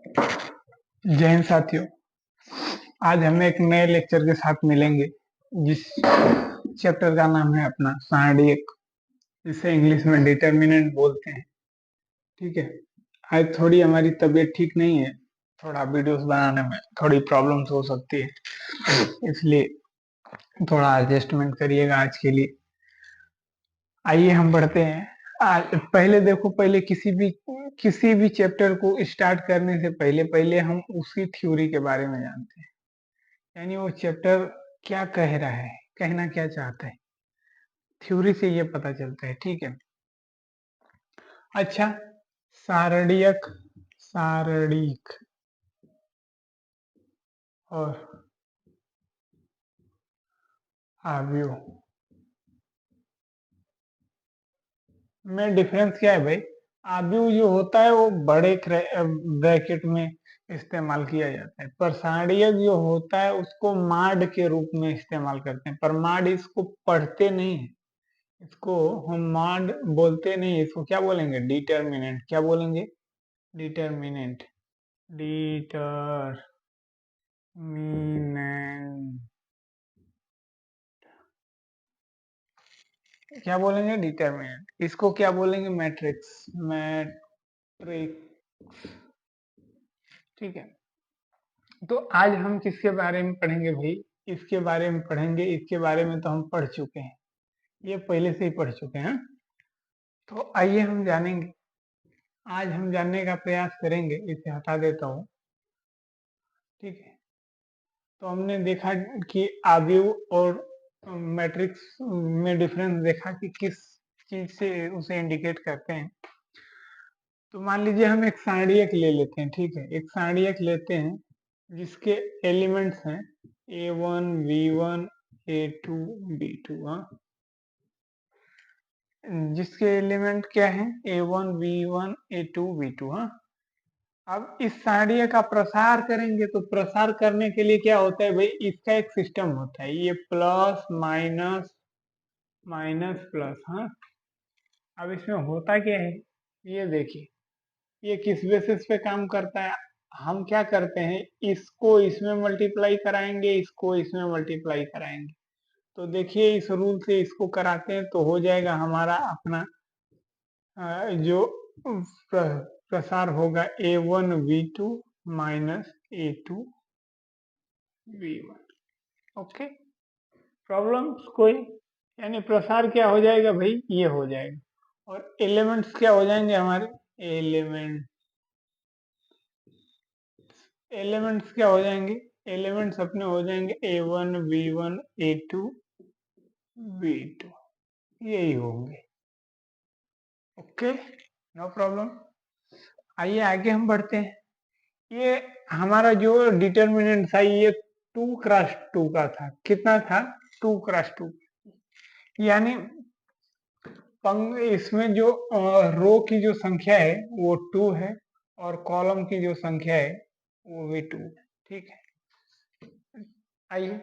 जय हिंद साथियों। आज हम एक नए लेक्चर के साथ मिलेंगे जिस चैप्टर का नाम है अपना सारणिक, जिसे इंग्लिश में डिटर्मिनेंट बोलते हैं। ठीक है। आज थोड़ी हमारी तबीयत ठीक नहीं है, थोड़ा वीडियोस बनाने में थोड़ी प्रॉब्लम्स हो सकती है, इसलिए थोड़ा एडजस्टमेंट करिएगा आज के लिए। आइए हम बढ़ते हैं। पहले देखो, पहले किसी भी चैप्टर को स्टार्ट करने से पहले पहले हम उसकी थ्योरी के बारे में जानते हैं, यानी वो चैप्टर क्या कह रहा है, कहना क्या चाहता है, थ्योरी से ये पता चलता है। ठीक है। अच्छा, सारणिक, सारणिक और आव्यूह में डिफरेंस क्या है भाई? आव्यूह जो होता है वो बड़े ब्रैकेट में इस्तेमाल किया जाता है, पर सारणिक जो होता है उसको माड के रूप में इस्तेमाल करते हैं। पर माड इसको पढ़ते नहीं है, इसको हम माड बोलते नहीं, इसको क्या बोलेंगे? डिटर्मिनेंट। क्या बोलेंगे? डिटर्मिनेंट। डिटर्मिनेंट। क्या बोलेंगे? डिटर्मिनेंट। इसको क्या बोलेंगे? मैट्रिक्स। मैट्रिक्स। ठीक है। तो आज हम किसके बारे में पढ़ेंगे भाई? इसके बारे में पढ़ेंगे। इसके बारे में तो हम पढ़ चुके हैं, ये पहले से ही पढ़ चुके हैं। तो आइए हम जानेंगे। आज हम जानने का प्रयास करेंगे। इसे हटा देता हूँ। ठीक है। तो हमने देखा कि आव्यूह और मैट्रिक्स में डिफरेंस देखा कि किस चीज से उसे इंडिकेट करते हैं। तो मान लीजिए हम एक सारणिक ले लेते हैं। ठीक है, एक सारणिक लेते हैं जिसके एलिमेंट्स हैं a1 b1 a2 b2। हाँ, जिसके एलिमेंट क्या है? a1 b1 a2 b2। हाँ, अब इस सारणिक का प्रसार करेंगे तो प्रसार करने के लिए क्या होता है भाई? इसका एक सिस्टम होता है, ये प्लस माइनस माइनस प्लस। हाँ, अब इसमें होता क्या है ये देखिए, ये किस बेसिस पे काम करता है? हम क्या करते हैं, इसको इसमें मल्टीप्लाई कराएंगे, इसको इसमें मल्टीप्लाई कराएंगे। तो देखिए, इस रूल से इसको कराते हैं तो हो जाएगा हमारा अपना जो प्रसार होगा a1 v2 minus a2 v1। Okay, problems कोई? यानी प्रसार क्या हो जाएगा भाई? ये हो जाएगा। और एलिमेंट्स क्या हो जाएंगे हमारे? एलिमेंट एलिमेंट्स क्या हो जाएंगे? एलिमेंट्स अपने हो जाएंगे a1 v1 a2 v2, यही होंगे। Okay, no problem. आइए आगे हम बढ़ते हैं। ये हमारा जो डिटर्मिनेंट था ये 2x2 का था। कितना था? 2x2। यानी इसमें जो रो की जो संख्या है वो 2 है और कॉलम की जो संख्या है वो भी 2। ठीक है। आइए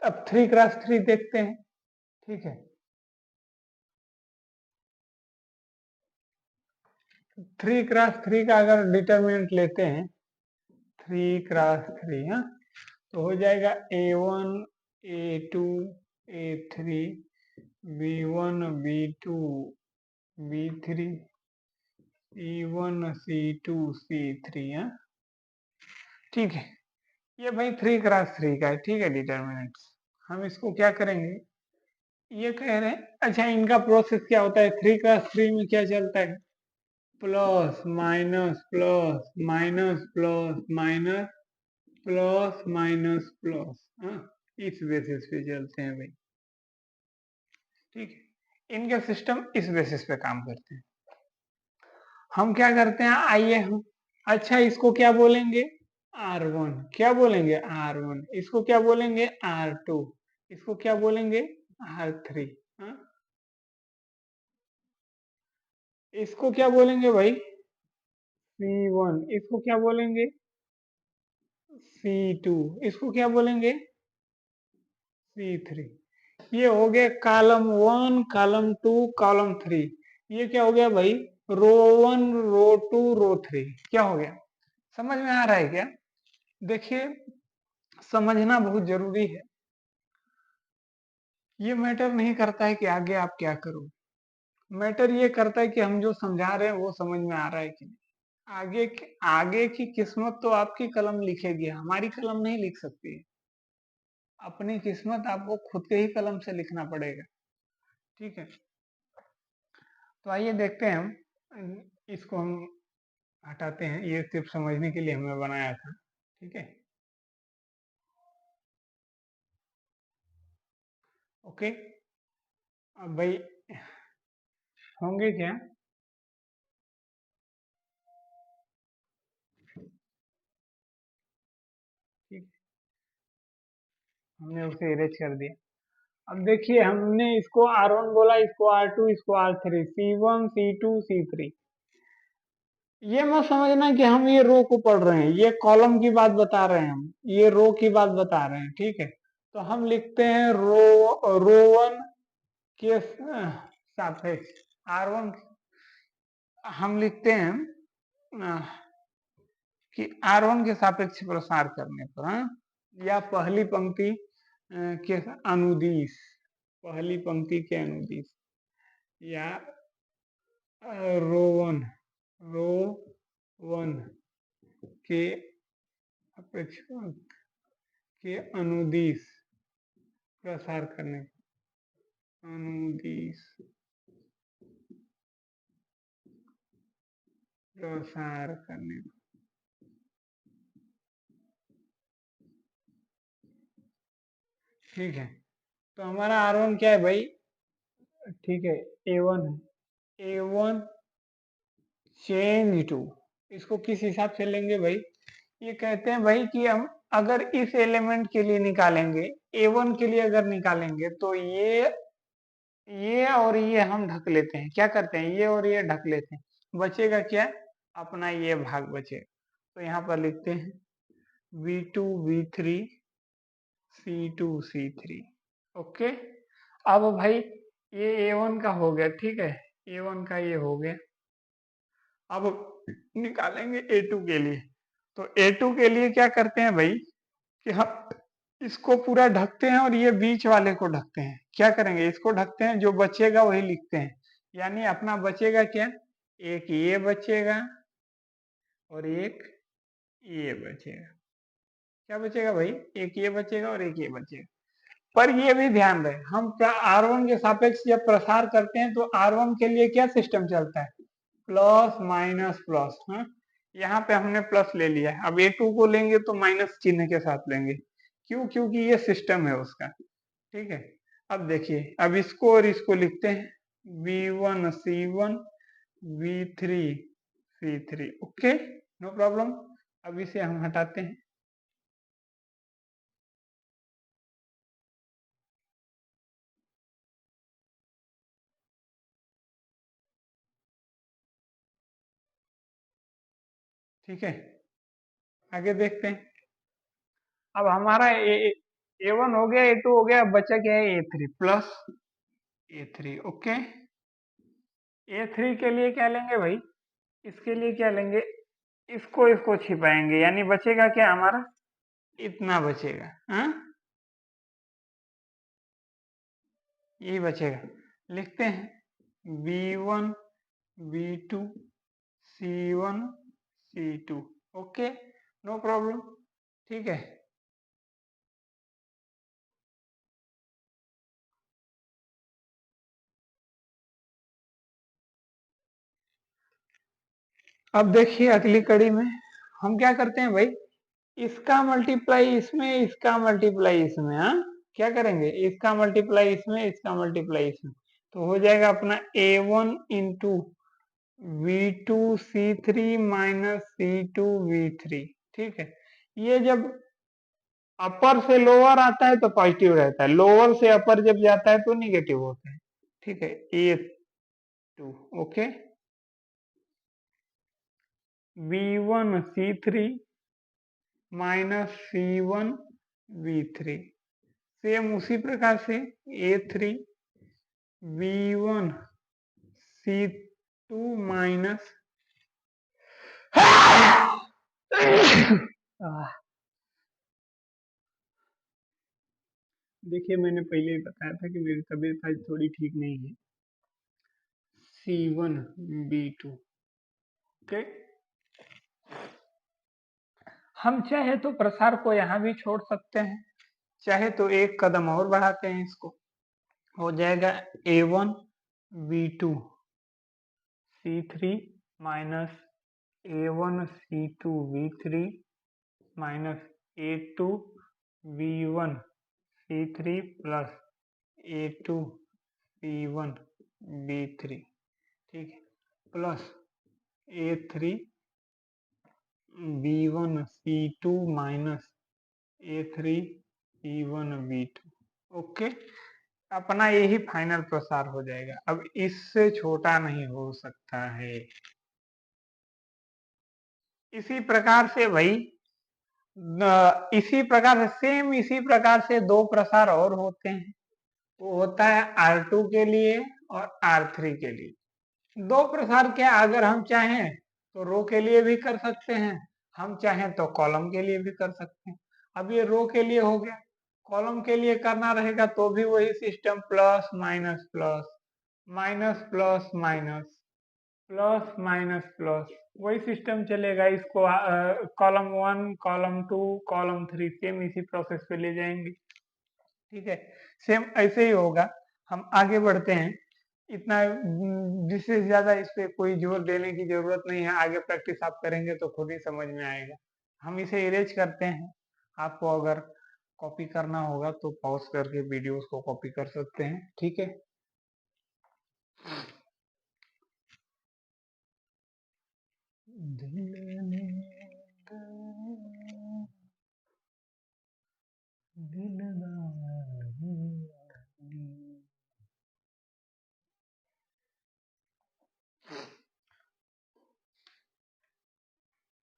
अब 3x3 देखते हैं। ठीक है, 3x3 का अगर डिटर्मिनेंट लेते हैं, 3x3, हाँ, तो हो जाएगा a1 a2 a3 b1 b2 b3 c1 c2 c3। हाँ, ठीक है। ये भाई 3x3 का है। ठीक है, डिटर्मिनेंट। हम इसको क्या करेंगे, ये कह रहे हैं। अच्छा, इनका प्रोसेस क्या होता है? 3x3 में क्या चलता है? Plus minus plus minus plus minus plus minus plus. हाँ, इस बेसिस पे चलते हैं भाई। ठीक है, इनके सिस्टम इस बेसिस पे काम करते हैं। हम क्या करते हैं, आइए हम, अच्छा इसको क्या बोलेंगे? R1। क्या बोलेंगे? R1। इसको क्या बोलेंगे? R2। इसको क्या बोलेंगे? R3। हाँ, इसको क्या बोलेंगे भाई? C1। इसको क्या बोलेंगे? C2। इसको क्या बोलेंगे? C3। ये हो गया कॉलम 1 कॉलम 2 कॉलम 3। ये क्या हो गया भाई? रो 1 रो 2 रो 3। क्या हो गया? समझ में आ रहा है क्या? देखिए, समझना बहुत जरूरी है। ये मैटर नहीं करता है कि आगे आप क्या करो, मैटर ये करता है कि हम जो समझा रहे हैं वो समझ में आ रहा है कि नहीं। आगे की किस्मत तो आपकी कलम लिखेगी, हमारी कलम नहीं लिख सकती है। अपनी किस्मत आपको खुद के ही कलम से लिखना पड़ेगा। ठीक है, तो आइए देखते हैं हम इसको हम हटाते हैं, ये सिर्फ समझने के लिए हमने बनाया था। ठीक है, ओके। अब भाई होंगे क्या? ठीक, हमने उसे इरेज कर दिया। अब देखिए, हमने इसको R1 बोला, इसको R2, इसको R3, C1, C2, C3। ये मत समझना कि हम ये रो को पढ़ रहे हैं, ये कॉलम की बात बता रहे हैं, हम ये रो की बात बता रहे हैं। ठीक है, तो हम लिखते हैं रो वन के सापेक्ष R1 हम लिखते हैं कि R1 के सापेक्ष प्रसार करने पर, या पहली पंक्ति के अनुदिश, पहली पंक्ति के अनुदिश, या रो वन के अपेक्ष के अनुदिश प्रसार करने, अनुदिश प्रसार करने। ठीक है, तो हमारा R1 क्या है भाई? ठीक है, A1 है, A1 चेंज टू, इसको किस हिसाब से लेंगे भाई? ये कहते हैं भाई कि हम अगर इस एलिमेंट के लिए निकालेंगे, A1 के लिए अगर निकालेंगे, तो ये और ये हम ढक लेते हैं। क्या करते हैं, ये और ये ढक लेते हैं, बचेगा क्या? अपना ये भाग बचेगा। तो यहाँ पर लिखते हैं V2 V3 C2 C3। Okay, अब भाई ये A1 का हो गया। ठीक है, A1 का ये हो गया। अब निकालेंगे A2 के लिए, तो A2 के लिए क्या करते हैं भाई कि हम इसको पूरा ढकते हैं और ये बीच वाले को ढकते हैं। क्या करेंगे, इसको ढकते हैं, जो बचेगा वही लिखते हैं। यानी अपना बचेगा क्या? एक ये बचेगा और एक ये बचेगा। क्या बचेगा भाई? एक ये बचेगा और एक ये बचेगा। पर ये भी ध्यान रहे, हम R1 के सापेक्ष जब प्रसार करते हैं तो R1 के लिए क्या सिस्टम चलता है? Plus minus plus. हाँ, यहाँ पे हमने प्लस ले लिया है, अब A2 को लेंगे तो माइनस चिन्ह के साथ लेंगे। क्यों? क्योंकि ये सिस्टम है उसका। ठीक है, अब देखिए, अब इसको और इसको लिखते हैं V1 C1 V3 C3। Okay, no problem. अब इसे हम हटाते हैं। ठीक है, आगे देखते हैं। अब हमारा A1 हो गया, A2 हो गया, अब बचा क्या है? A3 plus A3। Okay, A3 के लिए क्या लेंगे भाई? इसके लिए क्या लेंगे? इसको इसको छिपाएंगे, यानी बचेगा क्या हमारा? इतना बचेगा। हाँ, यही बचेगा। लिखते हैं B1 B2 C1 C2। Okay, no problem. ठीक है, अब देखिए अगली कड़ी में हम क्या करते हैं भाई? इसका मल्टीप्लाई इसमें, इसका मल्टीप्लाई इसमें। हाँ, क्या करेंगे? इसका मल्टीप्लाई इसमें, इसका मल्टीप्लाई इसमें, तो हो जाएगा अपना A1 into V2 C3 minus C2 V3। ठीक है, ये जब अपर से लोअर आता है तो पॉजिटिव रहता है, लोअर से अपर जब जाता है तो निगेटिव होता है। ठीक है, A2। Okay, V1 C3 minus C1 V3, same उसी प्रकार से A3 V1 C2 माइनस देखिए मैंने पहले ही बताया था कि मेरी तबीयत आज थोड़ी ठीक नहीं है। C1B2 okay. हम चाहे तो प्रसार को यहाँ भी छोड़ सकते हैं, चाहे तो एक कदम और बढ़ाते हैं, इसको हो जाएगा A1B2 C3 minus A1C2V3 minus A2V1C3 plus A2V1B3, ठीक है, plus A3V1C2 minus A3V1B2। Okay, अपना यही फाइनल प्रसार हो जाएगा। अब इससे छोटा नहीं हो सकता है। इसी प्रकार से भाई इसी प्रकार से दो प्रसार और होते हैं। वो होता है R2 के लिए और R3 के लिए। दो प्रसार क्या, अगर हम चाहें तो रो के लिए भी कर सकते हैं, हम चाहें तो कॉलम के लिए भी कर सकते हैं। अब ये रो के लिए हो गया, कॉलम के लिए करना रहेगा तो भी वही system, plus minus plus minus plus minus plus minus plus, वही सिस्टम चलेगा। इसको कॉलम 1 कॉलम 2 कॉलम 3 सेम इसी प्रोसेस पे ले जाएंगे, ठीक है। सेम ऐसे ही होगा। हम आगे बढ़ते हैं, इतना विशेष ज्यादा इस पे कोई जोर देने की जरूरत नहीं है। आगे प्रैक्टिस आप करेंगे तो खुद ही समझ में आएगा। हम इसे इरेज करते हैं। आपको अगर कॉपी करना होगा तो पॉज करके वीडियोस को कॉपी कर सकते हैं, ठीक है।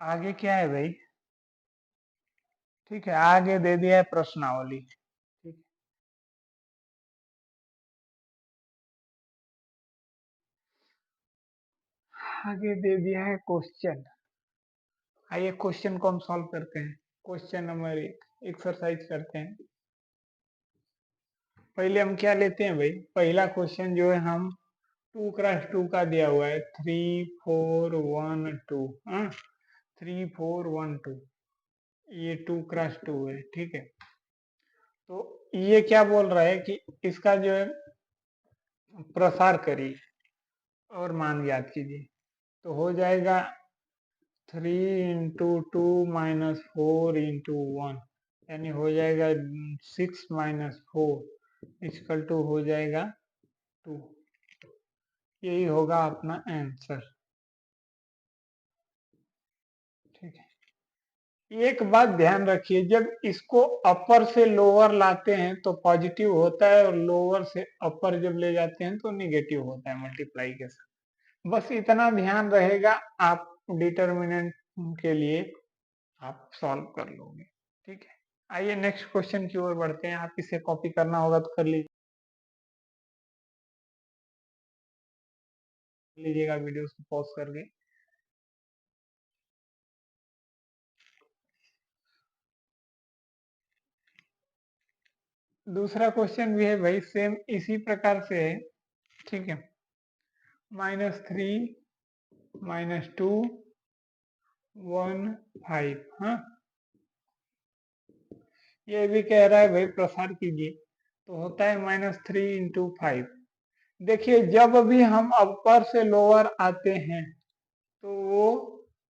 आगे क्या है भाई, ठीक है, आगे दे दिया है प्रश्नावली, ठीक है। आगे दे दिया है क्वेश्चन। आइए क्वेश्चन को हम सॉल्व करते हैं। क्वेश्चन नंबर 1 एक्सरसाइज करते हैं। पहले हम क्या लेते हैं भाई, पहला क्वेश्चन जो है हम 2x2 का दिया हुआ है 3 4 1 2, हाँ 3 4 1 2, ये 2x2 है, ठीक है। तो ये क्या बोल रहा है कि इसका जो है प्रसार करिए और मान ज्ञात कीजिए। तो हो जाएगा 3 × 2 - 4 × 1, यानी हो जाएगा 6 - 4 इक्वल टू हो जाएगा 2। यही होगा अपना आंसर, ठीक है। एक बात ध्यान रखिए, जब इसको अपर से लोअर लाते हैं तो पॉजिटिव होता है, और लोअर से अपर जब ले जाते हैं तो निगेटिव होता है मल्टीप्लाई के साथ। बस इतना ध्यान रहेगा, आप डिटर्मिनेंट के लिए आप सॉल्व कर लोगे, ठीक है। आइए नेक्स्ट क्वेश्चन की ओर बढ़ते हैं। आप इसे कॉपी करना होगा तो कर लीजिएगा वीडियो को पॉज करके। दूसरा क्वेश्चन भी है भाई, सेम इसी प्रकार से है, ठीक है। -3 -2 1 5, हाँ ये भी कह रहा है भाई प्रसार कीजिए, तो होता है -3 × 5। देखिए जब भी हम अपर से लोअर आते हैं तो वो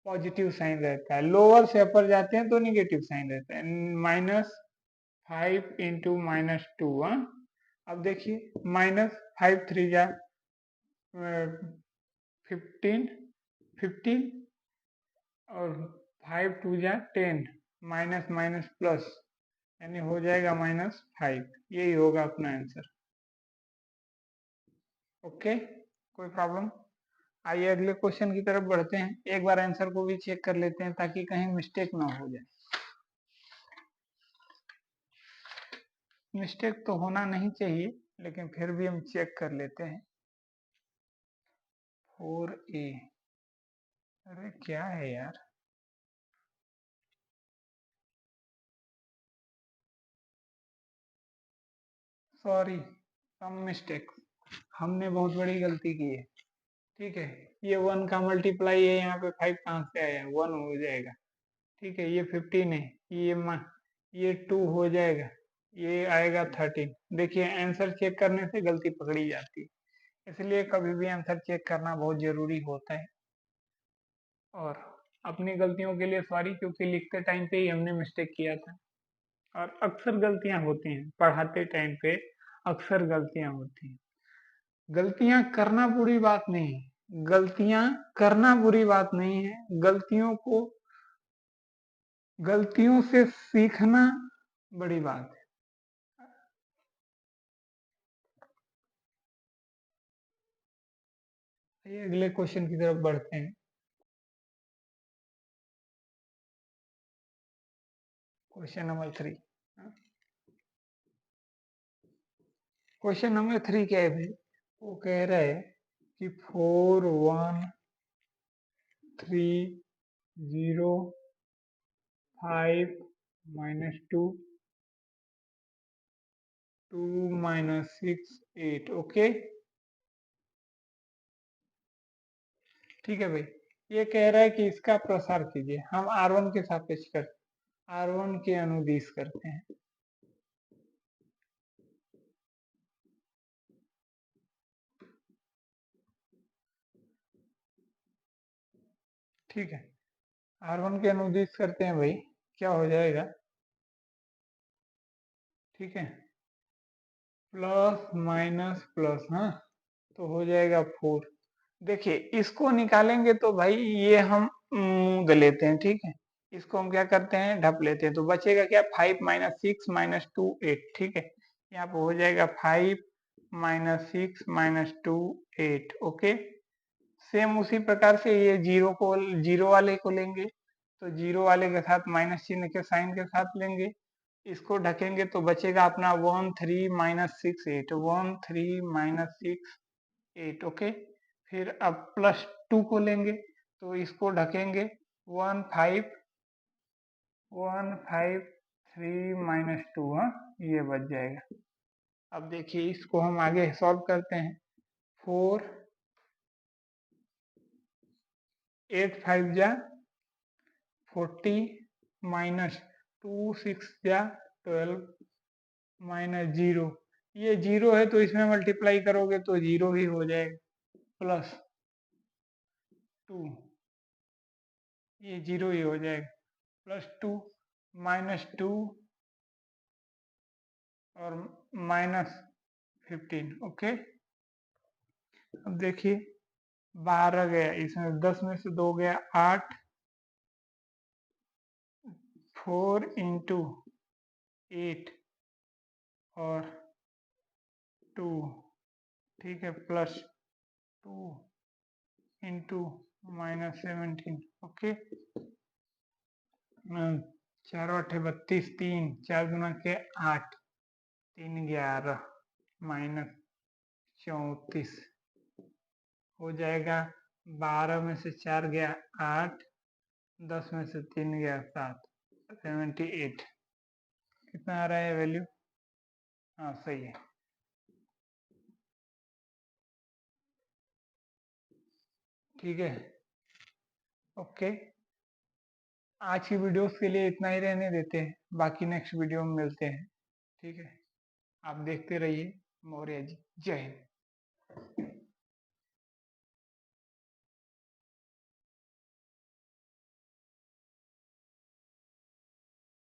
पॉजिटिव साइन रहता है, लोअर से अपर जाते हैं तो निगेटिव साइन रहता है। -5 × -2, हाँ। अब देखिए -5 3 जा 15 15, और 5 2 जा 10, माइनस माइनस प्लस, यानी हो जाएगा -5। यही होगा अपना आंसर, ओके। कोई प्रॉब्लम? आइए अगले क्वेश्चन की तरफ बढ़ते हैं। एक बार आंसर को भी चेक कर लेते हैं ताकि कहीं मिस्टेक ना हो जाए। मिस्टेक तो होना नहीं चाहिए, लेकिन फिर भी हम चेक कर लेते हैं। 4A, अरे क्या है यार, सॉरी, सम मिस्टेक, हमने बहुत बड़ी गलती की है। ठीक है, ये 1 का मल्टीप्लाई है, यहाँ पे 5 कहाँ से आया, 1 हो जाएगा। ठीक है, ये 15 है, ये 2 हो जाएगा, ये आएगा 13। देखिए आंसर चेक करने से गलती पकड़ी जाती है, इसलिए कभी भी आंसर चेक करना बहुत जरूरी होता है। और अपनी गलतियों के लिए सॉरी, क्योंकि लिखते टाइम पे ही हमने मिस्टेक किया था, और अक्सर गलतियां होती हैं पढ़ाते टाइम पे, अक्सर गलतियां होती हैं। गलतियां करना बुरी बात नहीं है, गलतियां करना बुरी बात नहीं है, गलतियों से सीखना बड़ी बात है। ये अगले क्वेश्चन की तरफ बढ़ते हैं। Question number 3। क्वेश्चन नंबर 3 क्या है भाई? वो कह रहा है कि 4 1 3 0 5 -2 2 -6 8। ओके, ठीक है भाई। ये कह रहा है कि इसका प्रसार कीजिए। हम R1 के सापेक्ष कर, R1 के अनुदिश करते हैं। ठीक है, R1 के अनुदिश करते हैं भाई, क्या हो जाएगा? ठीक है, प्लस माइनस प्लस, हाँ, तो हो जाएगा 4। देखिए इसको निकालेंगे तो भाई ये हम मूंद लेते हैं। ठीक है, इसको हम क्या करते हैं, ढप लेते हैं, तो बचेगा क्या? 5 -6 -2 8। ठीक है, यहाँ पे हो जाएगा 5 -6 -2 8। ओके, सेम उसी प्रकार से ये जीरो वाले को लेंगे, तो जीरो वाले के साथ माइनस चिन्ह के साइन के साथ लेंगे, इसको ढकेंगे तो बचेगा अपना 1 3 -6 8, 1 3 -6 8। ओके, फिर अब +2 को लेंगे, तो इसको ढकेंगे 1 5 1 5 3 -2, हाँ, ये बच जाएगा। अब देखिए इसको हम आगे सॉल्व करते हैं। 4 8 5 जा 40 -2 6 जा 12 -0, ये 0 है तो इसमें मल्टीप्लाई करोगे तो 0 ही हो जाएगा, +2, ये 0 ही हो जाएगा, +2 -2 और -15। ओके, अब देखिए 12 गया, इसमें 10 में से 2 गया 8, 4 × 8 और 2। ठीक है, +2 × -17। ओके, 4 8 32, 3 4 गुना के 8, 3 11 -34 हो जाएगा। 12 में से 4 गया 8, 10 में से 3 गया 7, 78। कितना आ रहा है वैल्यू? हाँ सही है। ठीक है, ओके, आज की वीडियोस के लिए इतना ही रहने देते हैं, बाकी नेक्स्ट वीडियो में मिलते हैं। ठीक है, आप देखते रहिए मौर्य जी। जय हिंद।